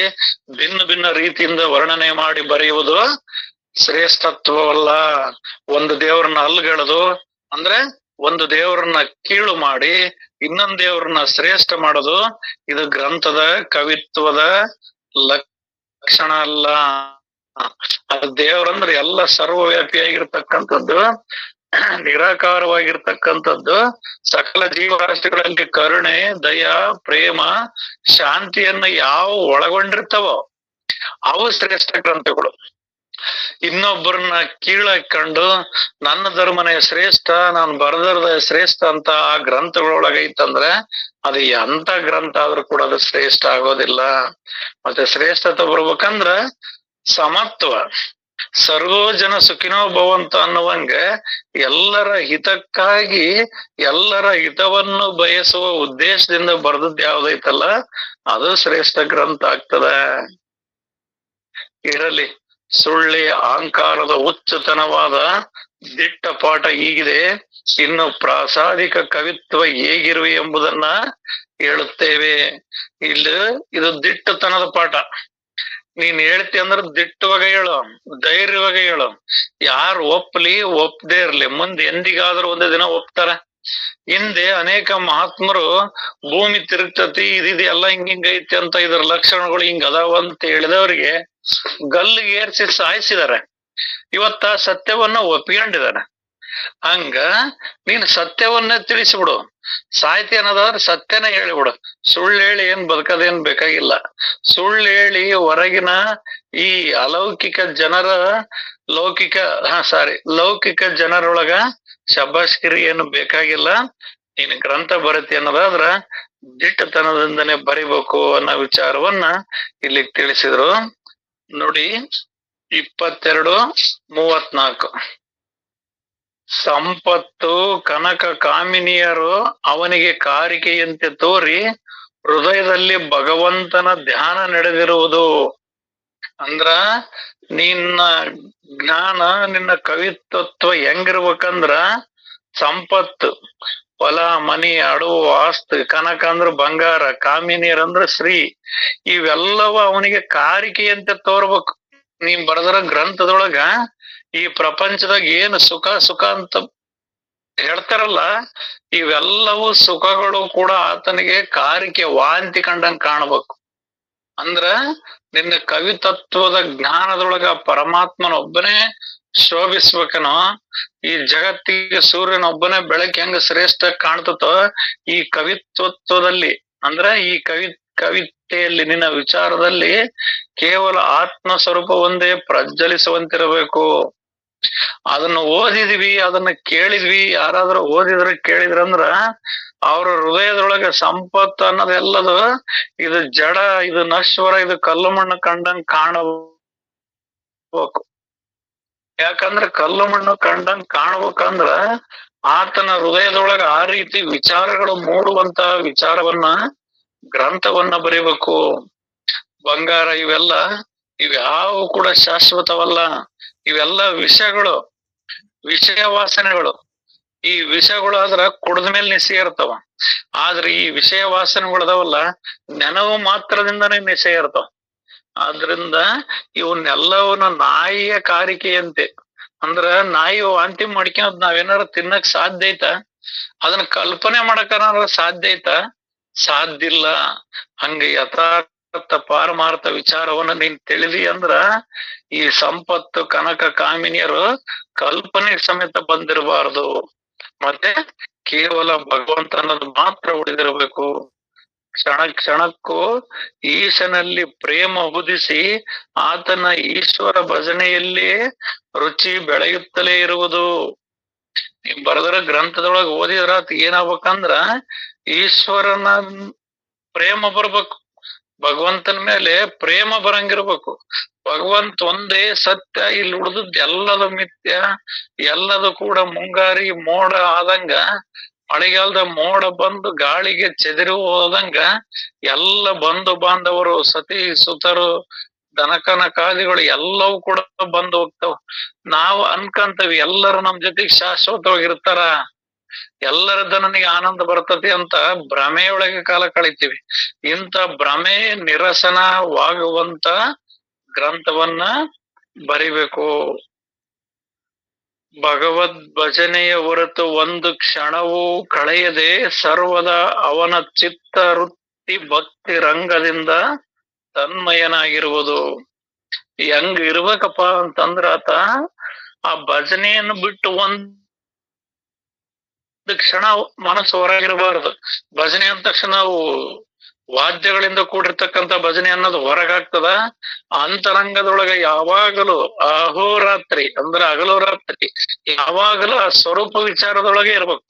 ಭಿನ್ನ ಭಿನ್ನ ರೀತಿಯಿಂದ ವರ್ಣನೆ ಮಾಡಿ ಬರೆಯುವುದು ಶ್ರೇಷ್ಠತ್ವವಲ್ಲ. ಒಂದು ದೇವರನ್ನ ಅಲ್ಗೆಳದು ಅಂದ್ರೆ ಒಂದು ದೇವರನ್ನ ಕೀಳು ಮಾಡಿ ಇನ್ನೊಂದ್ ದೇವರನ್ನ ಶ್ರೇಷ್ಠ ಮಾಡೋದು ಇದು ಗ್ರಂಥದ ಕವಿತ್ವದ ಲಕ್ಷಣ ಅಲ್ಲ. ಅದು ದೇವರಂದ್ರೆ ಎಲ್ಲ ಸರ್ವವ್ಯಾಪಿಯಾಗಿರ್ತಕ್ಕಂಥದ್ದು, ನಿರಾಕಾರವಾಗಿರ್ತಕ್ಕಂಥದ್ದು, ಸಕಲ ಜೀವರಾಶಿಗಳಲ್ಲಿ ಕರುಣೆ, ದಯ, ಪ್ರೇಮ, ಶಾಂತಿಯನ್ನ ಯಾವ ಒಳಗೊಂಡಿರ್ತಾವೋ ಅವು ಶ್ರೇಷ್ಠ ಗ್ರಂಥಗಳು. ಇನ್ನೊಬ್ಬರನ್ನ ಕೀಳಾಕೊಂಡು ನನ್ನ ಧರ್ಮನೇ ಶ್ರೇಷ್ಠ, ನಾನು ಬರೆದರದ ಶ್ರೇಷ್ಠ ಅಂತ ಆ ಗ್ರಂಥಗಳೊಳಗೈತಂದ್ರೆ ಅದು ಎಂತ ಗ್ರಂಥ ಆದ್ರೂ ಕೂಡ ಅದು ಶ್ರೇಷ್ಠ ಆಗೋದಿಲ್ಲ. ಮತ್ತೆ ಶ್ರೇಷ್ಠತೆ ಬರ್ಬೇಕಂದ್ರ ಸಮತ್ವ, ಸರ್ವೋ ಜನ ಸುಖಿನೋ ಭವಂತ ಅನ್ನುವಂಗೆ ಎಲ್ಲರ ಹಿತಕ್ಕಾಗಿ ಎಲ್ಲರ ಹಿತವನ್ನು ಬಯಸುವ ಉದ್ದೇಶದಿಂದ ಬರೆದದ್ದು ಯಾವ್ದೈತಲ್ಲ ಅದು ಶ್ರೇಷ್ಠ ಗ್ರಂಥ ಆಗ್ತದೆ. ಇರಲಿ, ಸುಳ್ಳಿ ಅಹಂಕಾರದ ಹುಚ್ಚುತನವಾದ ದಿಟ್ಟ ಪಾಠ ಹೀಗಿದೆ, ಇನ್ನು ಪ್ರಾಸಾದಿಕ ಕವಿತ್ವ ಹೇಗಿರುವೆ ಎಂಬುದನ್ನ ಹೇಳುತ್ತೇವೆ. ಇಲ್ಲಿ ಇದು ದಿಟ್ಟತನದ ಪಾಠ. ನೀನ್ ಹೇಳ್ತಿ ಅಂದ್ರೆ ದಿಟ್ಟವಾಗ ಹೇಳು, ಧೈರ್ಯವಾಗ ಹೇಳು. ಯಾರು ಒಪ್ಲಿ ಒಪ್ಪದೇ ಇರ್ಲಿ, ಮುಂದೆ ಎಂದಿಗಾದ್ರೂ ಒಂದೇ ದಿನ ಒಪ್ತಾರ. ಹಿಂದೆ ಅನೇಕ ಮಹಾತ್ಮರು ಭೂಮಿ ತಿರುಗ್ತತಿ ಇದೆಲ್ಲ ಹಿಂಗೈತಿ ಅಂತ ಇದ್ರ ಲಕ್ಷಣಗಳು ಹಿಂಗ ಅದಾವ ಅಂತ ಹೇಳಿದವ್ರಿಗೆ ಗಲ್ಲಿಗೆ ಏರ್ಸಿ ಸಾಯಿಸಿದಾರೆ. ಇವತ್ತ ಸತ್ಯವನ್ನ ಒಪ್ಕೊಂಡಿದಾರೆ. ಹಂಗ ನೀನ್ ಸತ್ಯವನ್ನೇ ತಿಳಿಸ್ಬಿಡು. ಸಾಹಿತ್ಯ ಅನ್ನೋದಾದ್ರೆ ಸತ್ಯನ ಹೇಳಿಬಿಡು. ಸುಳ್ಳು ಹೇಳಿ ಏನ್ ಬದುಕದೇನ್ ಬೇಕಾಗಿಲ್ಲ. ಸುಳ್ಳು ಹೇಳಿ ಹೊರಗಿನ ಈ ಅಲೌಕಿಕ ಜನರ ಲೌಕಿಕ ಜನರೊಳಗ ಶಬ್ಬಾಷ್ಗಿರಿ ಏನು ಬೇಕಾಗಿಲ್ಲ. ನೀನ್ ಗ್ರಂಥ ಬರತಿ ಅನ್ನೋದಾದ್ರ ದಿಟ್ಟತನದಿಂದನೇ ಬರಿಬೇಕು ಅನ್ನೋ ವಿಚಾರವನ್ನ ಇಲ್ಲಿ ತಿಳಿಸಿದ್ರು. ನೋಡಿ 22:34. ಸಂಪತ್ತು ಕನಕ ಕಾಮಿನಿಯರು ಅವನಿಗೆ ಕಾರಿಕೆಯಂತೆ ತೋರಿ ಹೃದಯದಲ್ಲಿ ಭಗವಂತನ ಧ್ಯಾನ ನಡೆದಿರುವುದು. ಅಂದ್ರ ನಿನ್ನ ಜ್ಞಾನ, ನಿನ್ನ ಕವಿತ್ವತ್ವ ಹೆಂಗಿರ್ಬೇಕಂದ್ರ ಸಂಪತ್ತು, ಹೊಲ ಮನಿ ಅಡವು ಆಸ್ತಿ, ಕನಕ ಅಂದ್ರ ಬಂಗಾರ, ಕಾಮಿನಿಯರ್ ಅಂದ್ರ ಶ್ರೀ, ಇವೆಲ್ಲವೂ ಅವನಿಗೆ ಕಾರಿಕೆಯಂತೆ ತೋರ್ಬೇಕು. ನೀನ್ ಬರೆದರ ಗ್ರಂಥದೊಳಗ ಈ ಪ್ರಪಂಚದಾಗ ಏನು ಸುಖ ಸುಖ ಅಂತ ಹೇಳ್ತಾರಲ್ಲ, ಇವೆಲ್ಲವೂ ಸುಖಗಳು ಕೂಡ ಆತನಿಗೆ ಕಾರಿಕೆ ವಾಂತಿ ಕಂಡಂಗ್ ಕಾಣ್ಬೇಕು. ಅಂದ್ರ ನಿನ್ನ ಕವಿತತ್ವದ ಜ್ಞಾನದೊಳಗ ಪರಮಾತ್ಮನೊಬ್ಬನೇ ಶೋಭಿಸ್ಬೇಕನೋ, ಈ ಜಗತ್ತಿಗೆ ಸೂರ್ಯನೊಬ್ಬನೇ ಬೆಳಕು ಹೆಂಗ ಶ್ರೇಷ್ಠ ಕಾಣ್ತತೋ ಈ ಕವಿತ್ವದಲ್ಲಿ ಅಂದ್ರ ಈ ಕವಿತೆಯಲ್ಲಿ ನಿನ್ನ ವಿಚಾರದಲ್ಲಿ ಕೇವಲ ಆತ್ಮ ಸ್ವರೂಪ ಒಂದೇ ಪ್ರಜ್ವಲಿಸುವಂತಿರಬೇಕು. ಅದನ್ನ ಓದಿದ್ವಿ, ಅದನ್ನ ಕೇಳಿದ್ವಿ, ಯಾರಾದ್ರೂ ಓದಿದ್ರ ಕೇಳಿದ್ರಂದ್ರ ಅವ್ರ ಹೃದಯದೊಳಗೆ ಸಂಪತ್ತು ಅನ್ನೋದೆಲ್ಲದು ಇದು ಜಡ, ಇದು ನಶ್ವರ, ಇದು ಕಲ್ಲು ಮಣ್ಣು ಕಂಡಂಗ್ ಕಾಣಬೇಕು. ಯಾಕಂದ್ರೆ ಕಲ್ಲು ಮಣ್ಣು ಕಂಡಂಗ್ ಕಾಣ್ಬೇಕಂದ್ರ ಆತನ ಹೃದಯದೊಳಗ ಆ ರೀತಿ ವಿಚಾರಗಳು ಮೂಡುವಂತ ವಿಚಾರವನ್ನ, ಗ್ರಂಥವನ್ನ ಬರೀಬೇಕು. ಬಂಗಾರ ಇವ್ಯಾವು ಕೂಡ ಶಾಶ್ವತವಲ್ಲ. ಇವೆಲ್ಲ ವಿಷಯಗಳು, ವಿಷಯ ವಾಸನೆಗಳು. ಈ ವಿಷಯಗಳು ಆದ್ರ ಕುಡ್ದ ಮೇಲೆ ನಿಶ್ಚಯ ಇರ್ತಾವ. ಆದ್ರೆ ಈ ವಿಷಯ ವಾಸನೆಗಳದವಲ್ಲ, ನೆನವು ಮಾತ್ರದಿಂದನೇ ನಿಶ್ಚಯ ಇರ್ತಾವ. ಆದ್ರಿಂದ ಇವನ್ನೆಲ್ಲವನ್ನ ನಾಯಿಯ ಕಾರಿಕೆಯಂತೆ, ಅಂದ್ರ ನಾಯಿ ವಾಂತಿ ಮಾಡ್ಕೊಳದ್ ನಾವೇನಾರ ತಿನ್ನಕ್ ಸಾಧ್ಯ ಐತ? ಅದನ್ನ ಕಲ್ಪನೆ ಮಾಡಕನಾರ ಸಾಧ್ಯ ಐತ? ಸಾಧ್ಯ ಇಲ್ಲ. ಹಂಗ ಯಥಾರ್ಥ ಪಾರಮಾರ್ಥ ವಿಚಾರವನ್ನ ನೀನ್ ತಿಳಿದಿ ಅಂದ್ರ ಈ ಸಂಪತ್ತು, ಕನಕ, ಕಾಮಿನಿಯರು ಕಲ್ಪನೆ ಸಮೇತ ಬಂದಿರಬಾರದು. ಮತ್ತೆ ಕೇವಲ ಭಗವಂತ ಅನ್ನೋದು ಮಾತ್ರ ಉಳಿದಿರಬೇಕು. ಕ್ಷಣ ಕ್ಷಣಕ್ಕೂ ಈಶನಲ್ಲಿ ಪ್ರೇಮ ಉದಿಸಿ ಆತನ ಈಶ್ವರ ಭಜನೆಯಲ್ಲಿ ರುಚಿ ಬೆಳೆಯುತ್ತಲೇ ಇರುವುದು. ನೀವ್ ಬರೆದ್ರ ಗ್ರಂಥದೊಳಗ ಓದಿದ್ರ ಏನಾಗ್ಬೇಕಂದ್ರ ಈಶ್ವರನ ಪ್ರೇಮ ಬರ್ಬೇಕು, ಭಗವಂತನ ಮೇಲೆ ಪ್ರೇಮ ಬರಂಗಿರ್ಬೇಕು. ಭಗವಂತ ಒಂದೇ ಸತ್ಯ, ಇಲ್ಲಿ ಉಳಿದದ್ದು ಎಲ್ಲದು ಮಿಥ್ಯ, ಎಲ್ಲದು ಕೂಡ ಮುಂಗಾರಿ ಮೋಡ ಆದಂಗ, ಮಳೆಗಾಲದ ಮೋಡ ಬಂದು ಗಾಳಿಗೆ ಚೆದರಿ ಹೋದಂಗ ಎಲ್ಲ ಬಂಧು ಬಾಂಧವರು, ಸತಿ ಸುತರು, ದನಕನಕಾದಿಗಳು ಎಲ್ಲವೂ ಕೂಡ ಬಂದು ಹೋಗ್ತಾವ. ನಾವು ಅನ್ಕಂತವಿ ಎಲ್ಲರೂ ನಮ್ ಜೊತೆಗೆ ಶಾಶ್ವತವಾಗಿರ್ತಾರ, ಎಲ್ಲರದ್ದು ನನಗೆ ಆನಂದ ಬರ್ತತಿ ಅಂತ ಭ್ರಮೆಯೊಳಗೆ ಕಾಲ ಕಳಿತೀವಿ. ಇಂಥ ಭ್ರಮೆ ನಿರಸನವಾಗುವಂತ ಗ್ರಂಥವನ್ನ ಬರಿಬೇಕು. ಭಗವದ್ ಭಜನೆಯ ಹೊರತು ಒಂದು ಕ್ಷಣವೂ ಕಳೆಯದೆ ಸರ್ವದ ಅವನ ಚಿತ್ತ ವೃತ್ತಿ ಭಕ್ತಿ ರಂಗದಿಂದ ತನ್ಮಯನಾಗಿರುವುದು. ಹೆಂಗ್ ಇರ್ಬೇಕಪ್ಪ ಅಂತಂದ್ರ ಆತ ಆ ಭಜನೆಯನ್ನು ಬಿಟ್ಟು ಒಂದ್ ಕ್ಷಣ ಮನಸ್ಸು ಹೊರಗಿರಬಾರದು. ಭಜನೆ ಅಂದ ತಕ್ಷಣ ನಾವು ವಾದ್ಯಗಳಿಂದ ಕೂಡಿರ್ತಕ್ಕಂಥ ಭಜನೆ ಅನ್ನೋದು ಹೊರಗಾಗ್ತದ. ಅಂತರಂಗದೊಳಗೆ ಯಾವಾಗಲೂ ಅಹೋರಾತ್ರಿ ಅಂದ್ರೆ ಹಗಲು ರಾತ್ರಿ ಯಾವಾಗಲೂ ಆ ಸ್ವರೂಪ ವಿಚಾರದೊಳಗೆ ಇರ್ಬೇಕು.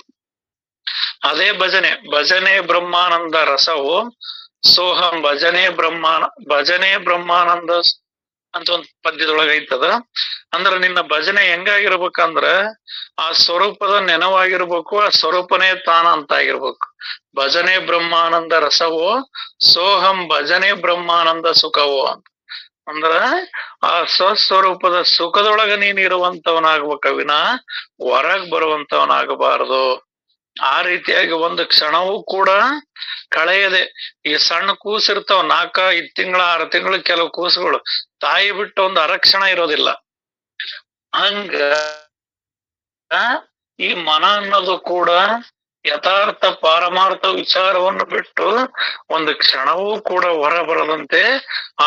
ಅದೇ ಭಜನೆ. ಭಜನೆ ಬ್ರಹ್ಮಾನಂದ ರಸವು ಸೋಹಂ ಭಜನೆ ಬ್ರಹ್ಮಾನಂದ ಅಂತ ಒಂದ್ ಪದ್ಯದೊಳಗ ಐತದ. ಅಂದ್ರ ನಿನ್ನ ಭಜನೆ ಹೆಂಗಾಗಿರ್ಬೇಕಂದ್ರ ಆ ಸ್ವರೂಪದ ನೆನವಾಗಿರ್ಬೇಕು, ಆ ಸ್ವರೂಪನೇ ತಾನ ಅಂತ ಆಗಿರ್ಬೇಕು. ಭಜನೆ ಬ್ರಹ್ಮಾನಂದ ರಸವೋ ಸೋಹಂ ಭಜನೆ ಬ್ರಹ್ಮಾನಂದ ಸುಖವೋ ಅಂತ. ಅಂದ್ರ ಆ ಸ್ವಸ್ವರೂಪದ ಸುಖದೊಳಗ ನೀನ್ ಇರುವಂತವನಾಗ್ಬೇಕ ವಿನ ಹೊರಗ್ ಬರುವಂತವನಾಗಬಾರದು. ಆ ರೀತಿಯಾಗಿ ಒಂದು ಕ್ಷಣವೂ ಕೂಡ ಕಳೆಯದೆ. ಈ ಸಣ್ಣ ಕೂಸಿರ್ತಾವ 4-5 ತಿಂಗಳ 6 ತಿಂಗಳ ಕೆಲವು ಕೂಸುಗಳು ತಾಯಿ ಬಿಟ್ಟು ಒಂದು ಅರಕ್ಷಣ ಇರೋದಿಲ್ಲ. ಹಂಗ ಈ ಮನ ಅನ್ನೋದು ಕೂಡ ಯಥಾರ್ಥ ಪಾರಮಾರ್ಥ ವಿಚಾರವನ್ನು ಬಿಟ್ಟು ಒಂದು ಕ್ಷಣವೂ ಕೂಡ ಹೊರ ಬರದಂತೆ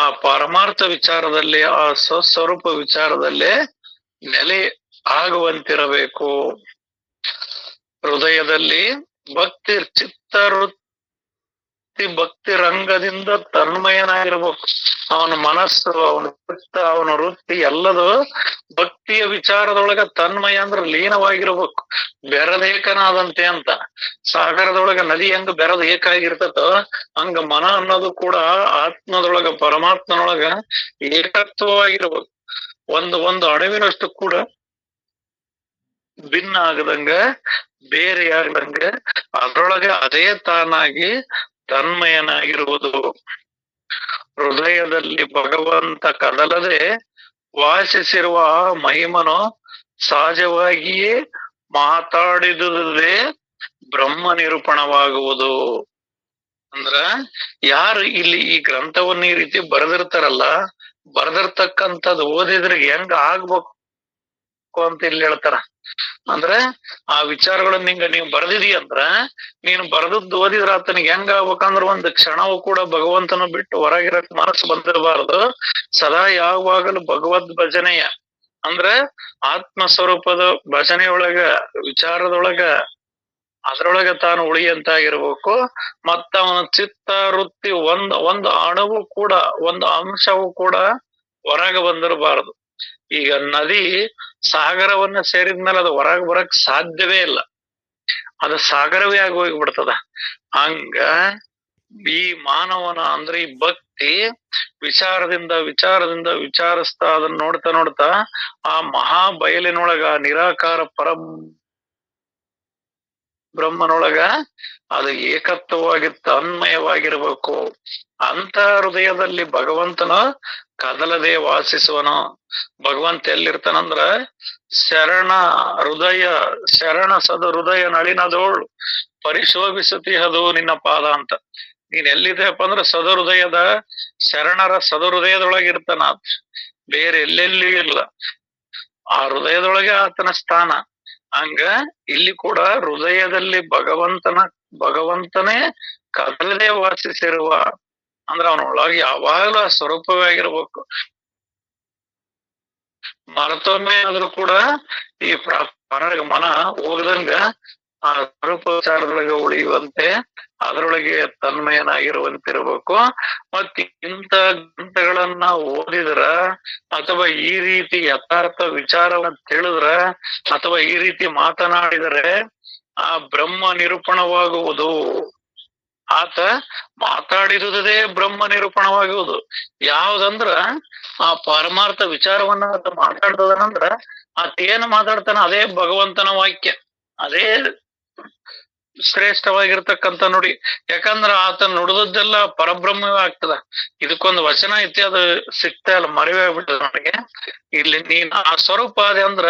ಆ ಪಾರಮಾರ್ಥ ವಿಚಾರದಲ್ಲಿ, ಆ ಸ್ವಸ್ವರೂಪ ವಿಚಾರದಲ್ಲೇ ನೆಲೆ ಆಗುವಂತಿರಬೇಕು. ಹೃದಯದಲ್ಲಿ ಭಕ್ತಿ ರಂಗದಿಂದ ತನ್ಮಯನಾಗಿರ್ಬೇಕು. ಅವನ ಮನಸ್ಸು, ಅವನ ಚಿತ್ತ, ಅವನ ವೃತ್ತಿ ಎಲ್ಲದು ಭಕ್ತಿಯ ವಿಚಾರದೊಳಗ ತನ್ಮಯ ಅಂದ್ರೆ ಲೀನವಾಗಿರ್ಬೇಕು, ಬೆರದೇಕನಾದಂತೆ ಅಂತ. ಸಾಗರದೊಳಗ ನದಿ ಹೆಂಗ ಬೆರದ್ ಏಕಾಗಿರ್ತತೋ ಹಂಗ ಮನ ಅನ್ನೋದು ಕೂಡ ಆತ್ಮದೊಳಗ ಪರಮಾತ್ಮನೊಳಗ ಏಕತ್ವವಾಗಿರ್ಬೇಕು. ಒಂದು ಅಣುವಿನಷ್ಟು ಕೂಡ ಭಿನ್ನ ಆಗದಂಗ, ಬೇರೆ ಆಗದಂಗ ಅದ್ರೊಳಗೆ ಅದೇ ತಾನಾಗಿ ತನ್ಮಯನಾಗಿರುವುದು. ಹೃದಯದಲ್ಲಿ ಭಗವಂತ ಕದಲದೆ ವಾಸಿಸಿರುವ ಮಹಿಮನು ಸಹಜವಾಗಿಯೇ ಮಾತಾಡಿದುದೇ ಬ್ರಹ್ಮ ನಿರೂಪಣವಾಗುವುದು. ಅಂದ್ರ ಯಾರು ಇಲ್ಲಿ ಈ ಗ್ರಂಥವನ್ನ ಈ ರೀತಿ ಬರೆದಿರ್ತಾರಲ್ಲ, ಬರೆದಿರ್ತಕ್ಕಂಥದ್ದು ಓದಿದ್ರೆ ಹೆಂಗ ಆಗ್ಬೇಕು ಅಂತ ಇಲ್ಲಿ ಹೇಳ್ತಾರ. ಅಂದ್ರೆ ಆ ವಿಚಾರಗಳನ್ನ ನೀವು ಬರೆದಿದೀಯಂದ್ರ ನೀನು ಬರೆದದ್ದು ಓದಿದ್ರ ಆತನಿಗೆ ಹೆಂಗ ಆಗ್ಬೇಕಂದ್ರ ಒಂದು ಕ್ಷಣವೂ ಕೂಡ ಭಗವಂತನ ಬಿಟ್ಟು ಹೊರಗಿರಕ್ ಮನಸ್ಸು ಬಂದಿರಬಾರದು. ಸದಾ ಯಾವಾಗಲೂ ಭಗವದ್ ಭಜನೆಯ ಅಂದ್ರೆ ಆತ್ಮ ಸ್ವರೂಪದ ಭಜನೆಯೊಳಗ ವಿಚಾರದೊಳಗ ಅದ್ರೊಳಗ ತಾನು ಉಳಿಯಂತಾಗಿರ್ಬೇಕು. ಮತ್ತ ಅವನ ಚಿತ್ತ ವೃತ್ತಿ ಒಂದು ಅಣುವು ಕೂಡ, ಒಂದು ಅಂಶವೂ ಕೂಡ ಹೊರಗೆ ಬಂದಿರಬಾರದು. ಈಗ ನದಿ ಸಾಗರವನ್ನ ಸೇರಿದ್ಮೇಲೆ ಅದು ಹೊರಗೆ ಬರಕ್ ಸಾಧ್ಯವೇ ಇಲ್ಲ. ಅದು ಸಾಗರವೇ ಆಗಿ ಹೋಗ್ಬಿಡ್ತದ. ಹಂಗ ಈ ಮಾನವನ ಅಂದ್ರೆ ಈ ಭಕ್ತಿ ವಿಚಾರದಿಂದ ವಿಚಾರದಿಂದ ವಿಚಾರಿಸ್ತಾ ಅದನ್ನ ನೋಡ್ತಾ ನೋಡ್ತಾ ಆ ಮಹಾ ಬಯಲಿನೊಳಗ ನಿರಾಕಾರ ಬ್ರಹ್ಮನೊಳಗ ಅದು ಏಕತ್ವವಾಗಿ ತನ್ಮಯವಾಗಿರ್ಬೇಕು. ಅಂತ ಹೃದಯದಲ್ಲಿ ಭಗವಂತನ ಕದಲದೆ ವಾಸಿಸುವನು. ಭಗವಂತ ಎಲ್ಲಿರ್ತಾನಂದ್ರ ಶರಣ ಹೃದಯ ಶರಣ ಸದ ಹೃದಯ ನಳಿನದೋಳು ಪರಿಶೋಭಿಸುತ್ತಿಹದು ನಿನ್ನ ಪಾದ ಅಂತ. ನೀನ್ ಎಲ್ಲಿದೆಯಪ್ಪ ಅಂದ್ರ ಸದಹೃದಯದ ಶರಣರ ಸದಹೃದಯದೊಳಗಿರ್ತಾನ. ಬೇರೆ ಎಲ್ಲೆಲ್ಲಿ ಇಲ್ಲ, ಆ ಹೃದಯದೊಳಗೆ ಆತನ ಸ್ಥಾನ. ಹಂಗ ಇಲ್ಲಿ ಕೂಡ ಹೃದಯದಲ್ಲಿ ಭಗವಂತನೇ ಕದಲದೆ ವಾಸಿಸಿರುವ ಅಂದ್ರ ಅವನೊಳಗೆ ಯಾವಾಗಲೂ ಆ ಸ್ವರೂಪವೇ ಆಗಿರ್ಬೇಕು. ಮರತೊಮ್ಮೆ ಆದ್ರೂ ಕೂಡ ಈ ಮನ ಹೋಗದಂಗ ಆ ಸ್ವರೂಪ ವಿಚಾರದೊಳಗೆ ಉಳಿಯುವಂತೆ ಅದರೊಳಗೆ ತನ್ಮಯನಾಗಿರುವಂತಿರ್ಬೇಕು. ಮತ್ ಇಂಥ ಗ್ರಂಥಗಳನ್ನ ಓದಿದ್ರ ಅಥವಾ ಈ ರೀತಿ ಯಥಾರ್ಥ ವಿಚಾರವನ್ನ ತಿಳಿದ್ರ ಅಥವಾ ಈ ರೀತಿ ಮಾತನಾಡಿದರೆ ಆ ಬ್ರಹ್ಮ ನಿರೂಪಣವಾಗುವುದು. ಆತ ಮಾತಾಡಿರುವುದೇ ಬ್ರಹ್ಮ ನಿರೂಪಣವಾಗುವುದು. ಯಾವ್ದಂದ್ರ ಆ ಪರಮಾರ್ಥ ವಿಚಾರವನ್ನ ಆತ ಮಾತಾಡ್ತದನಂದ್ರ ಆತ ಏನ್ ಮಾತಾಡ್ತಾನ ಅದೇ ಭಗವಂತನ ವಾಕ್ಯ, ಅದೇ ಶ್ರೇಷ್ಠವಾಗಿರ್ತಕ್ಕಂಥ ನುಡಿ. ಯಾಕಂದ್ರ ಆತ ನುಡಿದದ್ದೆಲ್ಲ ಪರಬ್ರಹ್ಮವೇ ಆಗ್ತದ. ಇದಕ್ಕೊಂದು ವಚನ ಐತಿ, ಅದು ಸಿಗ್ತಾ ಇಲ್ಲ, ಮರಿವೇ ಆಗ್ಬಿಟ್ಟದ ನನಗೆ. ಇಲ್ಲಿ ನೀನ್ ಆ ಸ್ವರೂಪ ಅದೇ ಅಂದ್ರ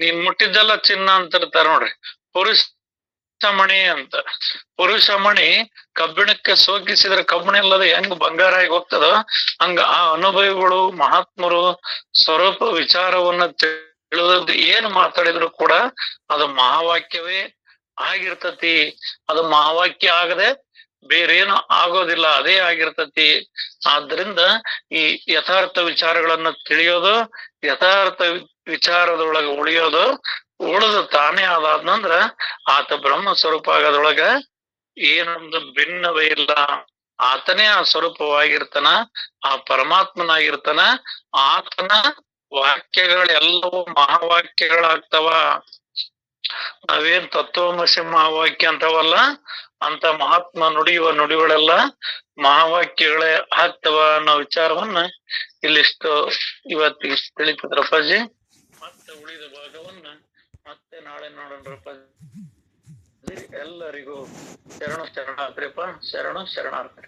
ನೀನ್ ಮುಟ್ಟಿದ್ದೆಲ್ಲ ಚಿನ್ನ ಅಂತ ಇರ್ತಾರ ನೋಡ್ರಿ, ಪುರುಷಮಣಿ ಅಂತ. ಪುರುಷಮಣಿ ಕಬ್ಬಿಣಕ್ಕೆ ಸೋಕಿಸಿದ್ರೆ ಕಬ್ಬಿಣ ಇಲ್ಲದೆ ಹೆಂಗ್ ಬಂಗಾರ ಆಗಿ ಹೋಗ್ತದೋ ಹಂಗ ಆ ಅನುಭವಿಗಳು ಮಹಾತ್ಮರು ಸ್ವರೂಪ ವಿಚಾರವನ್ನ ತಿಳಿದದ್ದು ಏನ್ ಮಾತಾಡಿದ್ರು ಕೂಡ ಅದು ಮಹಾವಾಕ್ಯವೇ ಆಗಿರ್ತತಿ. ಅದು ಮಹಾವಾಕ್ಯ ಆಗದೆ ಬೇರೇನು ಆಗೋದಿಲ್ಲ, ಅದೇ ಆಗಿರ್ತತಿ. ಆದ್ರಿಂದ ಈ ಯಥಾರ್ಥ ವಿಚಾರಗಳನ್ನ ತಿಳಿಯೋದು, ಯಥಾರ್ಥ ವಿಚಾರದೊಳಗ ಉಳಿಯೋದು, ಉಳಿದು ತಾನೇ ಆದಾದ್ನಂದ್ರ ಆತ ಬ್ರಹ್ಮ ಸ್ವರೂಪ ಆಗೋದ್ರೊಳಗ ಏನೊಂದು ಭಿನ್ನವೇ ಇಲ್ಲ. ಆತನೇ ಆ ಸ್ವರೂಪವಾಗಿರ್ತಾನ, ಆ ಪರಮಾತ್ಮನಾಗಿರ್ತಾನ. ಆತನ ವಾಕ್ಯಗಳೆಲ್ಲವೂ ಮಹಾವಾಕ್ಯಗಳಾಗ್ತವ. ನಾವೇನ್ ತತ್ವಮಸಿ ಮಹಾವಾಕ್ಯ ಅಂತವಲ್ಲ, ಅಂತ ಮಹಾತ್ಮ ನುಡಿಯುವ ನುಡಿಗಳೆಲ್ಲ ಮಹಾವಾಕ್ಯಗಳೇ ಆಗ್ತವ ಅನ್ನೋ ವಿಚಾರವನ್ನ ಇಲ್ಲಿಷ್ಟು ಇವತ್ತಿಗೆ ತಿಳಿತದ್ರಪ್ಪಾಜಿ. ಮತ್ತೆ ಉಳಿದ ಭಾಗವನ್ನ ಮತ್ತೆ ನಾಳೆ ನೋಡೋಣ್ರಪ್ಪಾಜಿ. ಎಲ್ಲರಿಗೂ ಶರಣು ಶರಣಾರ್ಥಿಪ್ಪ, ಶರಣು ಶರಣಾರ್ಥಿ.